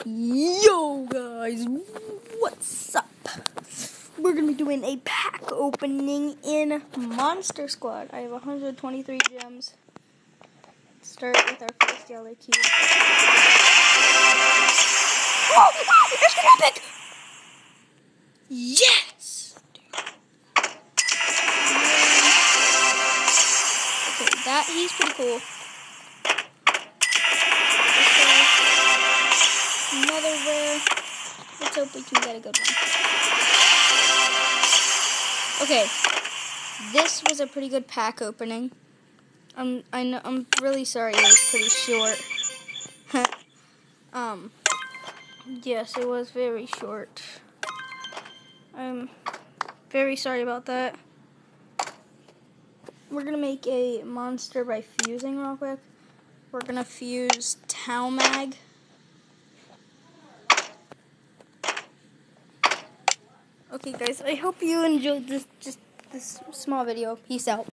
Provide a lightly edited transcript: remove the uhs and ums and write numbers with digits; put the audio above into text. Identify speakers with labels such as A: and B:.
A: Yo guys, what's up? We're gonna be doing a pack opening in Monster Squad. I have 123 gems. Let's start with our first yellow cube. Oh, it's an epic! Yes! Okay, he's pretty cool. Another rare. Let's hope we can get a good one. Okay, this was a pretty good pack opening. I'm really sorry it was pretty short. Yes, it was very short. I'm very sorry about that. We're gonna make a monster by fusing real quick. We're gonna fuse Talmag. Okay guys, I hope you enjoyed this small video. Peace out.